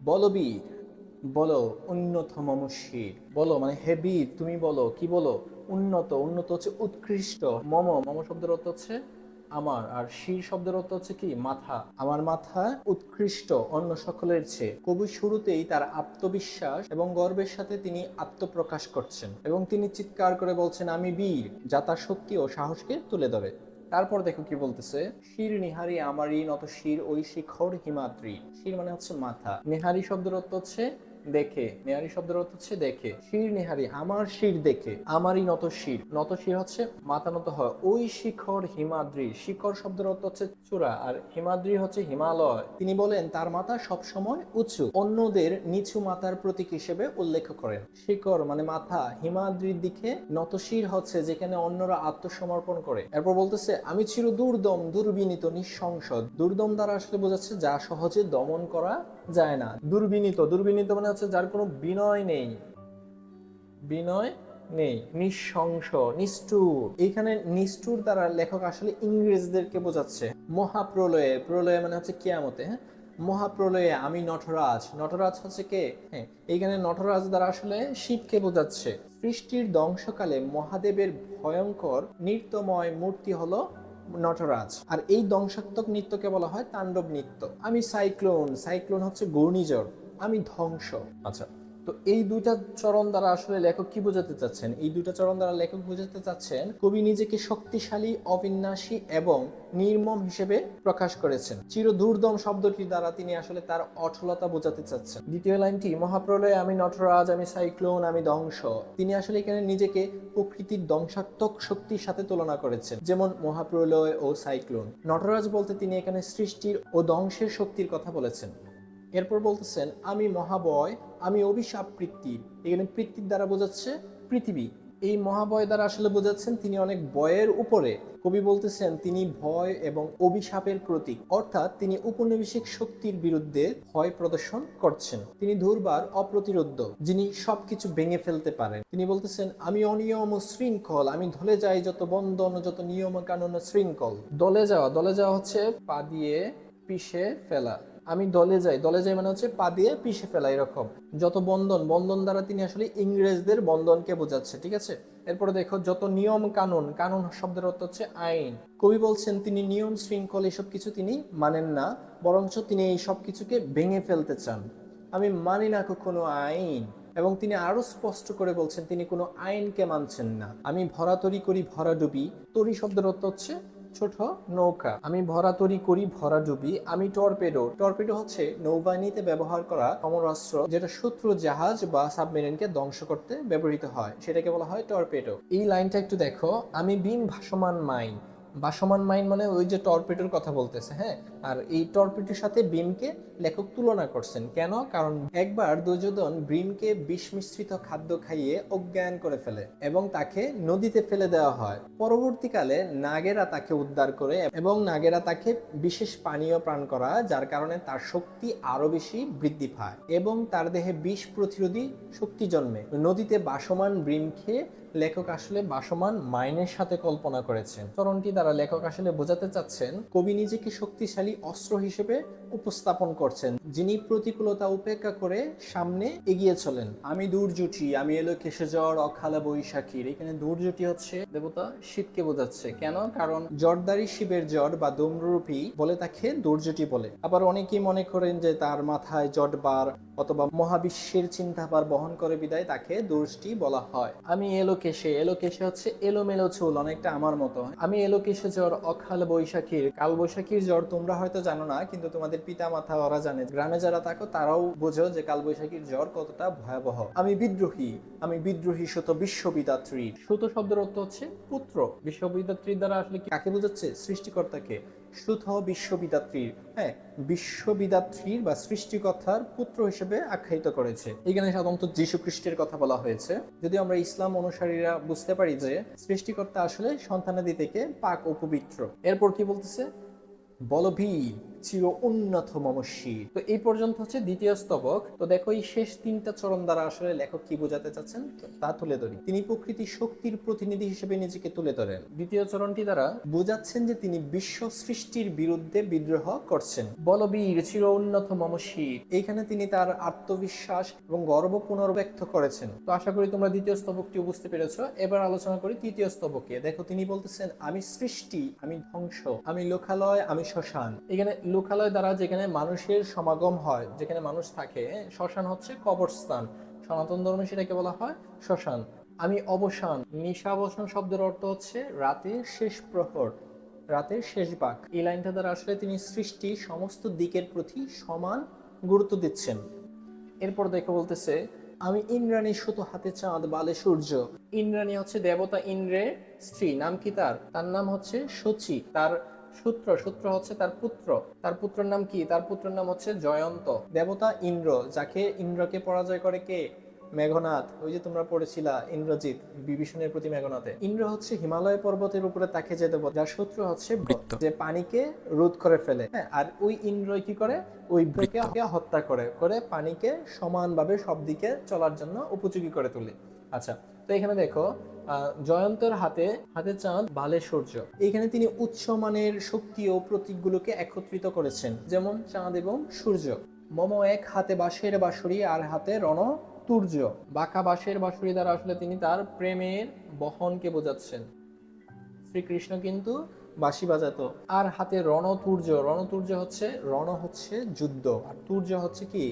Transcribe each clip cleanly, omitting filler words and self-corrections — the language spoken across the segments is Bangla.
বলো বীর, বলো উন্নতম শির। বলো মানে হে বীর, তুমি বলো, কি বলো? উন্নত, উন্নত হচ্ছে উৎকৃষ্ট। মম, মম শব্দের অর্থ হচ্ছে আমার, আর শির শব্দের অর্থ হচ্ছে কি মাথা। আমার মাথা উৎকৃষ্ট অন্য সকলের চেয়ে। কবি শুরুতেই তার আত্মবিশ্বাস এবং গর্বের সাথে তিনি আত্মপ্রকাশ করছেন এবং তিনি চিৎকার করে বলছেন আমি বীর, যা তার শক্তি ও সাহসকে তুলে ধরে। তারপর দেখো কি বলতেছে, শির নিহারি আমারই নত শির ওই শিখর হিমাদ্রি। শির মানে হচ্ছে মাথা, নিহারি শব্দের অর্থ হচ্ছে দেখে, নেহারি শব্দের অর্থ হচ্ছে দেখে। শির নিহারি আমার শির দেখে, আমারই নত শির, নত শির হচ্ছে মাথা নত হয় ওই শিখর হিমাদ্রি। শিখর শব্দের অর্থ হচ্ছে চূড়া, আর হিমাদ্রি হচ্ছে হিমালয়। তিনি বলেন তার মাথা সবসময় উঁচু, অন্যদের নিচু মাথার প্রতীক হিসেবে উল্লেখ করেন। শিখর মানে মাথা, হিমাদ্রির দিকে নতশির হচ্ছে যেখানে অন্যরা আত্মসমর্পণ করে। এরপর বলতেছে আমি চির দুর্দম দুর্বিনীত নিঃশংস। দুর্দম দ্বারা আসলে বোঝাচ্ছে যা সহজে দমন করা যায় না। দুর্বিনীত, দুর্বিনীত মানে হচ্ছে যার কোনো বিনয় নেই, বিনয় নেই। নিঃশংস, নিষ্ঠুর। এইখানে নিষ্ঠুর দ্বারা লেখক আসলে ইংরেজদেরকে বোঝাচ্ছে। মহাপ্রলয়ে, প্রলয়ে মানে হচ্ছে কিয়ামতে, হ্যাঁ। মহাপ্রলয়ে আমি নটরাজ, নটরাজ হচ্ছে কে? হ্যাঁ, এইখানে নটরাজ দ্বারা আসলে শিবকে বোঝাচ্ছে। সৃষ্টির ধ্বংসকালে মহাদেবের ভয়ঙ্কর নৃত্যময় মূর্তি হলো নটরাজ, আর এই ধ্বংসাত্মক নৃত্যকে বলা হয় তাণ্ডব নৃত্য। আমি সাইক্লোন, সাইক্লোন হচ্ছে ঘূর্ণিঝড়। আমি ধ্বংস। আচ্ছা, তো এই দুইটা চরণ দ্বারা আসলে লেখক কি বোঝাতে চাচ্ছেন? এই দুইটা চরণ দ্বারা লেখক বোঝাতে চাচ্ছেন কবি নিজেকে শক্তিশালী, অবিনাশী এবং নির্মম হিসেবে প্রকাশ করেছেন। চির দুর্দম শব্দটি দ্বারা তিনি আসলে তার অচলতা বোঝাতে চাচ্ছেন। দ্বিতীয় লাইনটি মহাপ্রলয়ে আমি নটরাজ, আমি সাইক্লোন, আমি ধ্বংস। তিনি আসলে এখানে নিজেকে প্রকৃতির ধ্বংসাত্মক শক্তির সাথে তুলনা করেছেন, যেমন মহাপ্রলয় ও সাইক্লোন। নটরাজ বলতে তিনি এখানে সৃষ্টির ও ধ্বংসের শক্তির কথা বলেছেন। এরপর বলতেছেন আমি মহাবয়, আমি অভিশাপ পৃথিবীর। এখানে পৃথিবীর দ্বারা বোঝাচ্ছে পৃথিবী। এই মহাবয় দ্বারা আসলে বোঝাচ্ছেন তিনি অনেক বয়ের উপরে। কবি বলতেছেন তিনি ভয় এবং অভিশাপের প্রতীক, অর্থাৎ তিনি উপনিবেশিক শক্তির বিরুদ্ধে ভয় প্রদর্শন করছেন। তিনি দুর্বার অপ্রতিরোধ্য, যিনি সবকিছু ভেঙে ফেলতে পারেন। তিনি বলতেছেন আমি অনিয়ম ও শৃঙ্খল, আমি ধলে যাই যত বন্ধন, যত নিয়ম কানুন শৃঙ্খল। দলে যাওয়া, দলে যাওয়া হচ্ছে পা দিয়ে পিষে ফেলা। আমি দলে যাই, দলে যাই মানে হচ্ছে পা দিয়ে পিষে ফেলা, এরকম। যত বন্ধন, বন্ধন দ্বারা তিনি আসলে ইংরেজদের বন্ধনকে বোঝাচ্ছে, ঠিক আছে। এরপরে দেখো যত নিয়ম কানুন, কানুন শব্দের অর্থ হচ্ছে আইন। কবি বলছেন তিনি নিয়ম শৃঙ্খল এসব কিছু তিনি মানেন না, বরঞ্চ তিনি এই সব কিছুকে ভেঙে ফেলতে চান। আমি মানি না কখনো আইন। এবং তিনি আরো স্পষ্ট করে বলছেন তিনি কোনো আইনকে মানছেন না। আমি ভরাতরি করি ভরা ডুবি। তরি শব্দের অর্থ হচ্ছে ছোট নৌকা। আমি ভরাতরি করি ভরা ডুবি। আমি টর্পেডো, টর্পেডো হচ্ছে নৌবাহিনীতে ব্যবহার করা সমরাস্ত্র, যেটা শত্রু জাহাজ বা সাবমেরিনকে ধ্বংস করতে ব্যবহৃত হয়, সেটাকে বলা হয় টর্পেডো। এই লাইনটা একটু দেখো, আমি বিম ভাসমান মাইন। ভাসমান মাইন মানে ওই যে টর্পেডোর কথা বলতেছে, হ্যাঁ। আর এই টর্পেডোর সাথে বিমকে লেখক তুলনা করছেন কেন? কারণ একবার দুর্যোধন ভীমকে বিষ মিশ্রিত খাদ্য খাইয়ে অজ্ঞান করে ফেলে এবং তাকে নদীতে ফেলে দেওয়া হয়। পরবর্তীকালে নাগেরা তাকে উদ্ধার করে এবং নাগেরা তাকে বিশেষ পানীয় পান করা, যার কারণে তার শক্তি আরো বেশি বৃদ্ধি পায় এবং তার দেহে বিষ প্রতিরোধী শক্তি জন্মে। নদীতে বাসমান ভীমকে লেখক আসলে বাসমান মাইনের সাথে কল্পনা করেছেন। চরণটি দ্বারা লেখক আসলে বোঝাতে চাচ্ছেন কবি নিজেকে শক্তিশালী অস্ত্র হিসেবে উপস্থাপন করছেন, যিনি প্রতিকূলতা উপেক্ষা করে সামনে এগিয়ে চলেন। আমি দুর্জটি, আমি এলো কেশে জ্বর অখালা বৈশাখীর। এখানে দুর্জটি হচ্ছে দেবতা শিবকে বোঝাচ্ছে। কেন? কারণ জরদারি শিবের জ্বর বা দম্ররূপী বলে তাকে দুর্জটি বলে। আবার অনেকেই মনে করেন যে তার মাথায় জটবার অথবা মহাবিশ্বের চিন্তাভার বহন করে বিদায় তাকে দুর্জটি বলা হয়। আমি এলোকেশে, এলোকেশে হচ্ছে এলোমেলো চুল, অনেকটা আমার মতো। আমি এলোকেশে জ্বর অকাল বৈশাখীর। কাল বৈশাখীর জ্বর তোমরা হয়তো জানো না, কিন্তু তোমাদের পিতা মাতা ওরা জানে। গ্রামে যারা থাকো তারাও বোঝো যে কাল বৈশাখীর জ্বর কতটা ভয়াবহ। আমি বিদ্রোহী, আমি বিদ্রোহী সুত বিশ্ববিদাত্রীর। সুত শব্দের অর্থ হচ্ছে পুত্র। বিশ্ববিদাত্রীর দ্বারা আসলে কাকে বোঝাচ্ছে? সৃষ্টিকর্তাকে। সুত বিশ্ববিদাত্রীর, হ্যাঁ, বিশ্ববিদাত্রীর বা সৃষ্টিকর্তার পুত্র হিসেবে আখ্যায়িত করেছে। এখানে সাধারণত যীশু খ্রিস্টের কথা বলা হয়েছে। যদি আমরা ইসলাম অনুসারীরা বুঝতে পারি যে সৃষ্টিকর্তা আসলে সন্তানাদি থেকে পাক ও পবিত্র। এরপর কি বলতেছে? বলভীর, চির উন্নত মম শির। তো এই পর্যন্ত হচ্ছে দ্বিতীয় স্তবক। তো দেখো এই শেষ তিনটা চরণ দ্বারা আসলে লেখক কি বোঝাতে চাচ্ছেন তা তুলে ধরি। তিনি প্রকৃতি শক্তির প্রতিনিধি হিসেবে নিজেকে তুলে ধরেন। দ্বিতীয় চরণটি দ্বারা বোঝাচ্ছেন যে তিনি বিশ্ব সৃষ্টির বিরুদ্ধে বিদ্রোহ করছেন। বলবীর চির উন্নত মম শির, এইখানে তিনি তার আত্মবিশ্বাস এবং গর্ব পুনর্ব্যক্ত করেছেন। তো আশা করি তোমরা দ্বিতীয় স্তবকটিও বুঝতে পেরেছো। এবার আলোচনা করি তৃতীয় স্তবকে। দেখো তিনি বলতেছেন আমি সৃষ্টি, আমি ধ্বংস, আমি লোকালয়, আমি শ্মশান। এখানে লোকালয় দ্বারা যেখানে মানুষের সমাগম হয়, যেখানে মানুষ থাকে, শ্মশান হচ্ছে কবরস্থান, সনাতন ধর্মে সেটাকে বলা হয় শ্মশান। আমি অবসান, নিশাবসান শব্দের অর্থ হচ্ছে রাতের শেষ প্রহর, রাতের শেষ ভাগ। এই লাইনটা দ্বারা আসলে তিনি সৃষ্টির সমস্ত দিকের প্রতি সমান গুরুত্ব দিচ্ছেন। এরপর দেখো বলতেছে আমি ইন্দ্রাণী সুত হাতে চাঁদ বালে সূর্য। ইন্দ্রাণী হচ্ছে দেবতা ইন্দ্রের স্ত্রী, নাম কি তার? তার নাম হচ্ছে সূচি। তার সূত্র হচ্ছে তার পুত্র। তার পুত্রের নাম কি? তার পুত্রের নাম হচ্ছে জয়ন্ত। দেবতা ইন্দ্র, যাকে ইন্দ্রকে পরাজয় করে কে? মেঘনাদ। ওই যে তোমরা পড়েছিলা ইন্দ্রজিৎ বিভীষণের প্রতি মেঘনাদে। ইন্দ্র হচ্ছে হিমালয় পর্বতের উপরে তাকে যে দেবতা, যার শত্রু হচ্ছে বৃত্ত, যে পানিকে রোধ করে ফেলে। হ্যাঁ, আর ওই ইন্দ্র কি করে? ওই বৃত্তকে হত্যা করে পানিকে সমানভাবে সব দিকে চলার জন্য উপযোগী করে তোলে। আচ্ছা, তো এখানে দেখো জয়ন্তের হাতে চাঁদ বালে সূর্য। এখানে তিনি উচ্চ মানের শক্তি ও প্রতীকগুলোকে একত্রিত করেছেন, যেমন চাঁদ এবং সূর্য। মম এক হাতে বাঁশের বাঁশুরি, আর হাতে রণ তুর্য। বাঁকা বাঁশের বাঁশুরি দ্বারা আসলে তিনি তার প্রেমের বহনকে বোঝাচ্ছেন। শ্রীকৃষ্ণ কিন্তু বাঁশি বাজাতো। আর হাতে রণতুর্য হচ্ছে, রণ হচ্ছে যুদ্ধ, আর তুর্য হচ্ছে কি?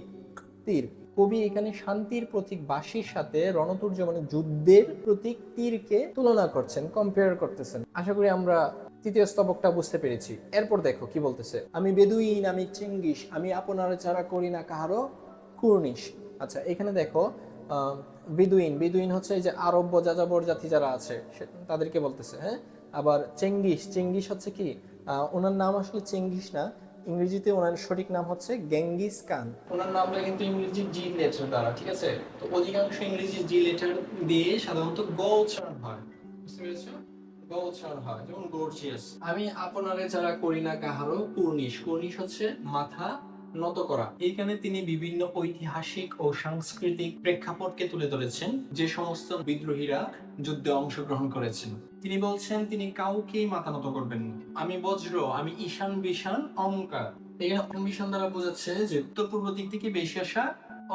তীর। কবি এখানে শান্তির প্রতীক বাঁশির সাথে রণতুর্য মানে যুদ্ধের প্রতীক তীরকে তুলনা করছেন, কম্পেয়ার করতেছেন। আশা করি আমরা তৃতীয় স্তবকটা বুঝতে পেরেছি। এরপর দেখো কি বলতেছে আমি বেদুইন, আমি চেঙ্গিস, আমি আপনার ছাড়া করি না কাহারও কুর্নিশ। আচ্ছা, এখানে দেখো বেদুইন হচ্ছে এই যে আরব্য যাযাবর জাতি যারা আছে তাদেরকে বলতেছে। হ্যাঁ, আবার চেঙ্গিস হচ্ছে কি? ওনার নাম আসলে চেঙ্গিস না, ইংরেজিতে ওনার সঠিক নাম হচ্ছে গেঙ্গিস খান। ওনার নামটা কিন্তু ইংরেজি জি লেটার দ্বারা, ঠিক আছে? তো অধিকাংশ ইংরেজি জি লেটার দিয়ে সাধারণত গ উচ্চারণ হয়, বুঝতে পেরেছো? গ উচ্চারণ হয়, যেমন গর্জিয়াস। আমি আপনারে যারা করি না কাহারও কুর্নিশ হচ্ছে মাথা নত করা। এইখানে তিনি বিভিন্ন ঐতিহাসিক ও সাংস্কৃতিক প্রেক্ষাপটকে তুলে ধরেছেন, যে সমস্ত বিদ্রোহীরা যুদ্ধে অংশগ্রহণ করেছেন। তিনি বলছেন তিনি কাউকেই মাথা নত করবেন না। আমি বজ্র, আমি ঈশান বিশান অহংকার। এখানে অম্বিশান দ্বারা বোঝাচ্ছে যে উত্তর পূর্ব দিক থেকে বেশি আসা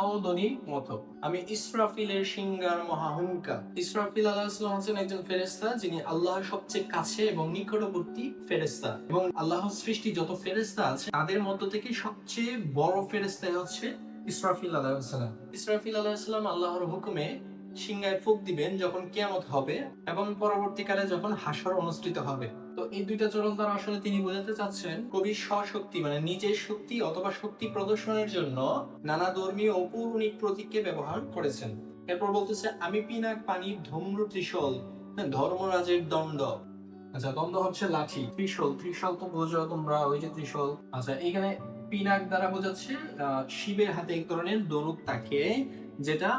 অদনির মতো। আমি ইসরাফিলের সিংহার মহাহুঙ্কার। ইসরাফিল আলাইহিস সালাম হচ্ছেন একজন ফেরেশতা, যিনি আল্লাহর সবচেয়ে কাছে এবং নিকটবর্তী ফেরেশতা, এবং আল্লাহর সৃষ্টি যত ফেরেশতা আছে তাদের মধ্য থেকে সবচেয়ে বড় ফেরেশতা হচ্ছে ইসরাফিল আলাইহিস সালাম। ইসরাফিল আলাইহিস সালাম আল্লাহর হুকুমে সিংহায় ফুঁক দিবেন যখন কিয়ামত হবে এবং পরবর্তীকালে যখন হাসর অনুষ্ঠিত হবে। তো এই দুইটা চরণ দ্বারা আসলে তিনি বোঝাতে চাচ্ছেন কবির স্বশক্তি মানে নিজের শক্তি অথবা শক্তি প্রদর্শনের জন্য নানা ধর্মীয় ও পৌরাণিক প্রতীককে ব্যবহার করেছেন। এরপর বলতেছে আমি পিনাক পানির ধূম্র ত্রিশূল, ধর্মরাজের দণ্ড। আচ্ছা, দণ্ড হচ্ছে লাঠি। ত্রিশূল তো বোঝো তোমরা, ওই যে ত্রিশূল। আচ্ছা, এখানে পিনাক দ্বারা বোঝাচ্ছে শিবের হাতে এক ধরনের ধনুক থাকে, যেটা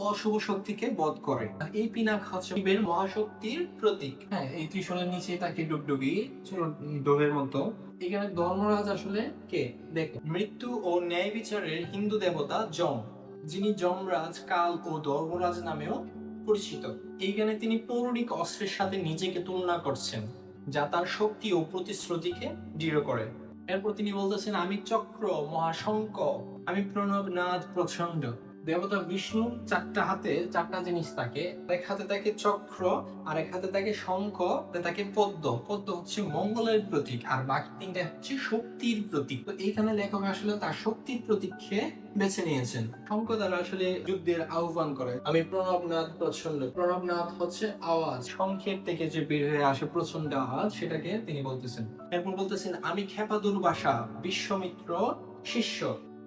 অশুভ শক্তিকে বধ করে। এই পিনাক হচ্ছে শিবের মহাশক্তির প্রতীক। হ্যাঁ, এই ত্রিশূলের নিচে তাকে ডুগডুগি ডোরের মতো। এখানে ধর্মরাজ আসলে কে? দেখো, মৃত্যু ও ন্যায় বিচারের হিন্দু দেবতা যম, যিনি যমরাজ, কাল ও ধর্মরাজ নামেও পরিচিত। এইখানে তিনি পৌরাণিক অস্ত্রের সাথে নিজেকে তুলনা করছেন, যা তার শক্তি ও প্রতিশ্রুতিকে দৃঢ় করে। এরপর তিনি বলতেছেন আমি চক্র মহাশঙ্ক, আমি প্রণবনাদ প্রচন্ড। দেবতা বিষ্ণু চারটা জিনিস থাকে। এক হাতে থাকে চক্র, আর এক হাতে থাকে শঙ্খ, তাকে পদ্ম হচ্ছে মঙ্গলের প্রতীক, আর বাকি তিনটা হচ্ছে শক্তির প্রতীক। তো এইখানে লেখক আসলে তার শক্তির প্রতীককে বেছে নিয়েছেন। শঙ্খ দ্বারা আসলে যুদ্ধের আহ্বান করে। আমি প্রণবনাদ প্রচন্ড, প্রণবনাদ হচ্ছে আওয়াজ, শঙ্খের থেকে যে বের হয়ে আসে প্রচন্ড আওয়াজ, সেটাকে তিনি বলতেছেন। এরপর বলতেছেন আমি ক্ষেপা দুর্বাসা, বিশ্বমিত্র শিষ্য।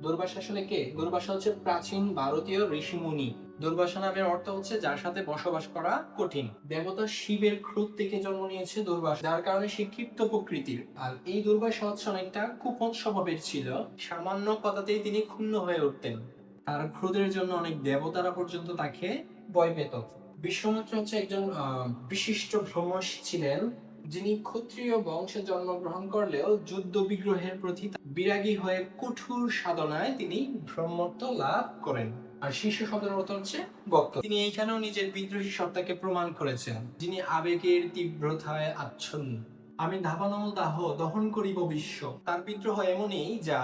দুর্বাসা আসলে কে? দুর্বাসা হচ্ছে প্রাচীন ভারতীয় ঋষিমুনি। দুর্বাসা নামের অর্থ হচ্ছে যার সাথে বসবাস করা কঠিন। দেবতা শিবের ক্রোধ থেকে জন্ম নিয়েছে দুর্বাসা, যার কারণে সে ক্ষিপ্ত প্রকৃতির। আর এই দুর্বাসা হচ্ছে অনেকটা কুপন স্বভাবের ছিল, সামান্য কথাতেই তিনি ক্ষুণ্ণ হয়ে উঠতেন। তার ক্রোধের জন্য অনেক দেবতারা পর্যন্ত তাকে ভয় পেত। বিশ্বমিত্র হচ্ছে একজন বিশিষ্ট ব্রহ্মর্ষি ছিলেন, যিনি ক্ষত্রিয় বংশে জন্মগ্রহণ করলেও যুদ্ধ বিগ্রহের প্রতি বিরাগী হয়ে কঠোর সাধনায় তিনি ব্রহ্মত্ব লাভ করেন। আর শিষ্য শব্দের অর্থ হচ্ছে ভক্ত। তিনি এইখানেও নিজের বিদ্রোহী সত্তাকে প্রমাণ করেছেন, যিনি আবেগের তীব্রতায় আচ্ছন্ন। আমি ধাবানল দাহ দহন করিব বিশ্ব, তার বিদ্রোহ এমনই যা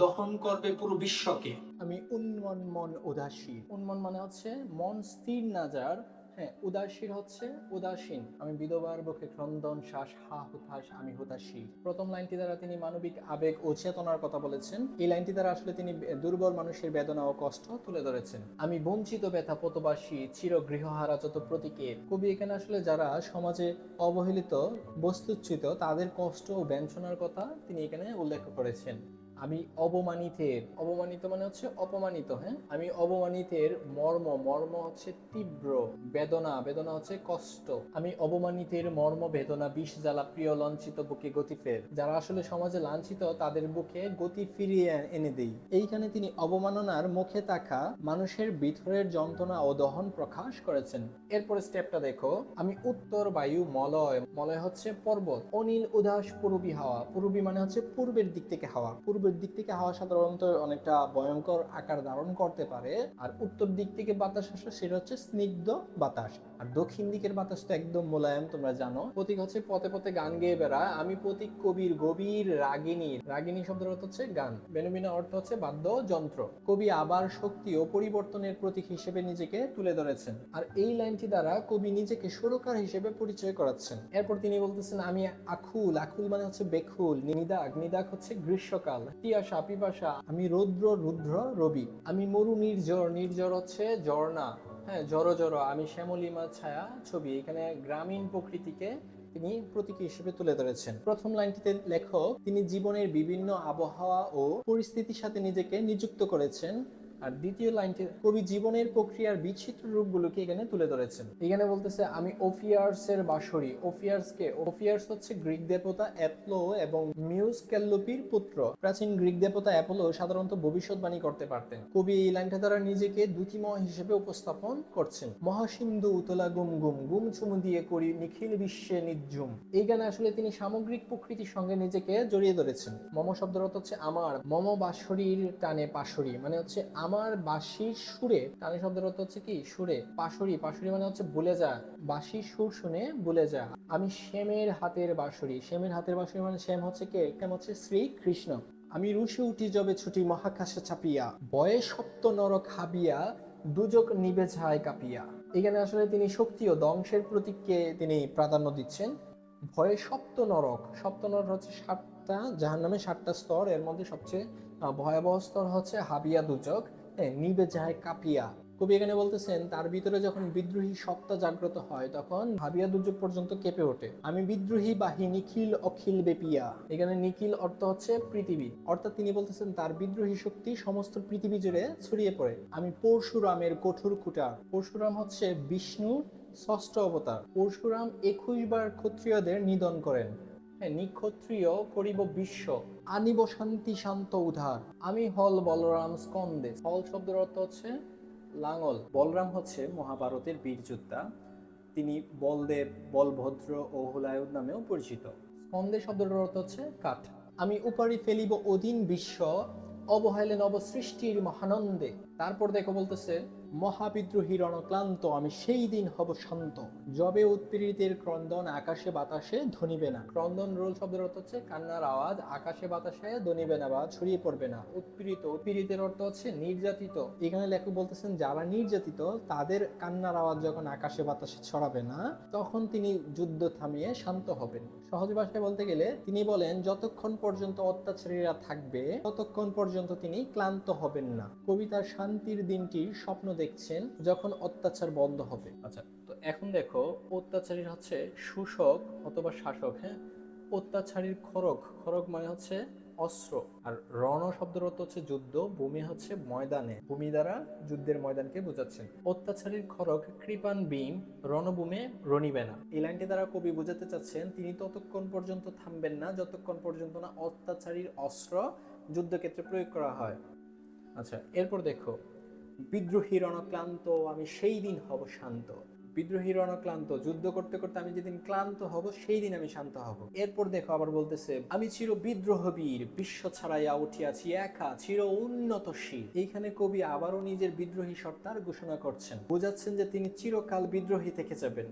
দহন করবে পুরো বিশ্বকে। আমি উন্মন মন উদাসীন। উন্মন মানে হচ্ছে মন স্থির না যার, হ্যাঁ, উদাসীন হচ্ছে উদাসীন। আমি বিধবার বুকে ক্রন্দন শ্বাস, হা হুতাশ আমি হুতাশী। প্রথম লাইনটি দ্বারা তিনি মানবিক আবেগ ও চেতনার কথা বলেছেন। এই লাইনটি দ্বারা আসলে তিনি দুর্বল মানুষের বেদনা ও কষ্ট তুলে ধরেছেন। আমি বঞ্চিত ব্যথা পতবাসী চির গৃহহারা যত প্রতীকের। কবি এখানে আসলে যারা সমাজে অবহেলিত বস্তুচ্যুত তাদের কষ্ট ও ব্যঞ্জনার কথা তিনি এখানে উল্লেখ করেছেন। আমি অবমানিতের, অবমানিত মানে হচ্ছে অপমানিত, হ্যাঁ, আমি অবমানিতের মর্ম, মর্ম হচ্ছে তীব্র, বেদনা, বেদনা হচ্ছে কষ্ট। আমি অবমানিতের মর্ম বেদনা বিষ জ্বালা প্রিয় লঞ্চিত বুকে গতি ফের। যারা আসলে সমাজে লাঞ্ছিত তাদের বুকে গতি ফিরিয়ে এনে দেই। এইখানে তিনি অবমাননার মুখে তাকা মানুষের ভিতরের যন্ত্রণা ও দহন প্রকাশ করেছেন। এরপরে স্টেপটা দেখো। আমি উত্তর বায়ু মলয়, মলয় হচ্ছে পর্বত, অনিল উদাস পূর্বী হাওয়া, পূর্বী মানে হচ্ছে পূর্বের দিক থেকে হাওয়া, পূর্বের দিক থেকে হাওয়া সাধারণত অনেকটা ভয়ঙ্কর আকার ধারণ করতে পারে। আর উত্তর দিক থেকে বাতাস আসে, সেটা হচ্ছে স্নিগ্ধ বাতাস। আর দক্ষিণ দিকের বাতাস তো একদম মোলায়েম, তোমরা জানো। প্রতীক হচ্ছে পথে পথে গান গেয়ে বেড়া, আমি প্রতীক কবির গভীর রাগিনী, রাগিনী শব্দের অর্থ হচ্ছে গান, বেনুবিনা অর্থ হচ্ছে বাদ্যযন্ত্র। কবি আবার শক্তি ও পরিবর্তনের প্রতীক হিসেবে নিজেকে তুলে ধরেছেন। আর এই লাইনটি দ্বারা কবি নিজেকে সুরকার হিসেবে পরিচয় করাচ্ছেন। এরপর তিনি বলতেছেন আমি আকুল, আকুল মানে হচ্ছে বেকুল, নিদাগ, নিদাগ হচ্ছে গ্রীষ্মকাল, তিয়াসা পিপাসা, আমি রৌদ্র রুদ্র রবি, আমি মরু নির্ঝর, নির্ঝর হচ্ছে ঝর্ণা, হ্যাঁ, জড়ো জড়ো, আমি শ্যামলিমা ছায়া ছবি। এখানে গ্রামীণ প্রকৃতিকে তিনি প্রতীক হিসেবে তুলে ধরেছেন। প্রথম লাইনটিতে লেখক তিনি জীবনের বিভিন্ন আবহাওয়া ও পরিস্থিতির সাথে নিজেকে নিযুক্ত করেছেন। আর দ্বিতীয় লাইনটি কবি জীবনের প্রক্রিয়ার বিচিত্র রূপগুলোকে এখানে তুলে ধরেছেন। এখানে বলতেছে আমি ওফিয়ার্স এর বাঁশরি। ওফিয়ার্স কে? ওফিয়ার্স হচ্ছে গ্রিক দেবতা অ্যাপোলো এবং মিউস ক্যালোপির পুত্র। প্রাচীন গ্রিক দেবতা অ্যাপোলো সাধারণত ভবিষ্যৎবাণী করতে পারতেন। কবি এই লাইনটা দ্বারা নিজেকে দ্যুতিময় হিসেবে উপস্থাপন করছেন। মহাসিন্ধু উতলা গুম গুম, গুম চুমু দিয়ে করি নিখিল বিশ্বে নিঝুম। এই গানে আসলে তিনি সামগ্রিক প্রকৃতির সঙ্গে নিজেকে জড়িয়ে ধরেছেন। মম শব্দের অর্থ হচ্ছে আমার, মম বাঁশরির টানে পাশরি মানে হচ্ছে আমার বাঁশির সুরে, টানে শব্দের অর্থ হচ্ছে কি সুরে, পাশরি, পাশরি মানে হচ্ছে ভুলে যা, বাঁশির সুর শুনে ভুলে যা। আমি শ্যামের হাতের বাঁশরি, শ্যামের হাতের বাঁশরি মানে শ্যাম হচ্ছে কে? শ্যাম হচ্ছে শ্রীকৃষ্ণ। আমি রুশে উঠি যবে ছুটি মহাকাশে চাপিয়া, বয়ে সপ্ত নরক হাবিয়া, দুজক নিবে যায় কাঁপিয়া। এখানে আসলে তিনি শক্তি ও ধ্বংসের প্রতীককে তিনি প্রাধান্য দিচ্ছেন। ভয়ে সপ্ত নরক, সপ্ত নরক হচ্ছে সাতটা জাহান্নামে, সাতটা স্তর, এর মধ্যে সবচেয়ে ভয়াবহ স্তর হচ্ছে হাবিয়া দুজক, নিবে যায় কাঁপিয়া। কবি এখানে বলতেছেন তার ভিতরে যখন বিদ্রোহী সত্তা জাগ্রত হয় তখন হাবিয়া দুর্যোগ পর্যন্ত কেঁপে ওঠে। আমি বিদ্রোহী বাহি নিখিল অখিল বেপিয়া। এখানে নিখিল অর্থ হচ্ছে পৃথিবী, অর্থাৎ তিনি বলতেছেন তার বিদ্রোহী শক্তি সমস্ত পৃথিবী জুড়ে ছড়িয়ে পড়ে। আমি পরশুরামের কঠোর কুটার। পরশুরাম হচ্ছে বিষ্ণুর ষষ্ঠ অবতার। পরশুরাম 21 বার ক্ষত্রিয়দের নিধন করেন। নিক্ষত্রিয় করিব বিশ্ব, আনিব শান্তি শান্ত উধার। আমি হল বলরাম স্কন্দে। হল শব্দের অর্থ হচ্ছে লাঙ্গল। বলরাম হচ্ছে মহাভারতের বীর যোদ্ধা, তিনি বলদেব, বলভদ্র ও হুলায়ুধ নামেও পরিচিত। স্কন্দে শব্দের অর্থ হচ্ছে কাঠ। আমি উপারি ফেলিব অধীন বিশ্ব, অবহেলে নব সৃষ্টির মহানন্দে। তারপর দেখো বলতেছে মহাবিদ্রোহী রণক্লান্ত, আমি সেই দিন হব শান্ত, যবে উৎপীড়িতের ক্রন্দন আকাশে বাতাসে ধ্বনিবে না। ক্রন্দন রোল শব্দের অর্থ হচ্ছে কান্নার আওয়াজ, আকাশে বাতাসে ধ্বনিবে না বা ছড়িয়ে পড়বে না। উৎপীড়িত, উৎপীড়িতের অর্থ হচ্ছে নির্যাতিত। এখানে লেখক বলতেছেন যারা নির্যাতিত তাদের কান্নার আওয়াজ যখন আকাশে বাতাসে ছড়াবে না তখন তিনি যুদ্ধ থামিয়ে শান্ত হবেন। সহজ ভাষায় বলতে গেলে তিনি বলেন যতক্ষণ পর্যন্ত অত্যাচারীরা থাকবে ততক্ষণ পর্যন্ত তিনি ক্লান্ত হবেন না। কবিতার শান্তির দিনটির স্বপ্ন দেখছেন যখন অত্যাচার বন্ধ হবে। আচ্ছা, তো এখন দেখো অত্যাচারী হচ্ছে শোষক অথবা শাসক, হ্যাঁ। অত্যাচারীর খড়গ, খড়গ মানে হচ্ছে অস্ত্র। আর রণ শব্দের অর্থ হচ্ছে যুদ্ধ, ভূমি হচ্ছে ময়দানে, ভূমি দ্বারা যুদ্ধের ময়দানকে বোঝাচ্ছেন। অত্যাচারীর খড়গ কৃপান ভীম রণভূমে রণিবে না। এই লাইনটি দ্বারা কবি বোঝাতে চাচ্ছেন তিনি ততক্ষণ পর্যন্ত থামবেন না যতক্ষণ পর্যন্ত না অত্যাচারীর অস্ত্র যুদ্ধক্ষেত্রে প্রয়োগ করা হয়। আচ্ছা, এরপর দেখো বিদ্রোহী রণক্লান্ত, আমি সেই দিন হব শান্ত। বিদ্রোহী রণক্লান্ত, যুদ্ধ করতে করতে আমি যেদিন ক্লান্ত হব সেই দিন আমি শান্ত হব। এরপর দেখো আবার বলতেছে, আমি চির বিদ্রোহবীর, বিশ্ব ছাড়াইয়া উঠিয়াছি একা, চির উন্নতশীল। এইখানে কবি আবারও নিজের বিদ্রোহী সত্তার ঘোষণা করছেন, বোঝাচ্ছেন যে তিনি চিরকাল বিদ্রোহী থেকে যাবেন।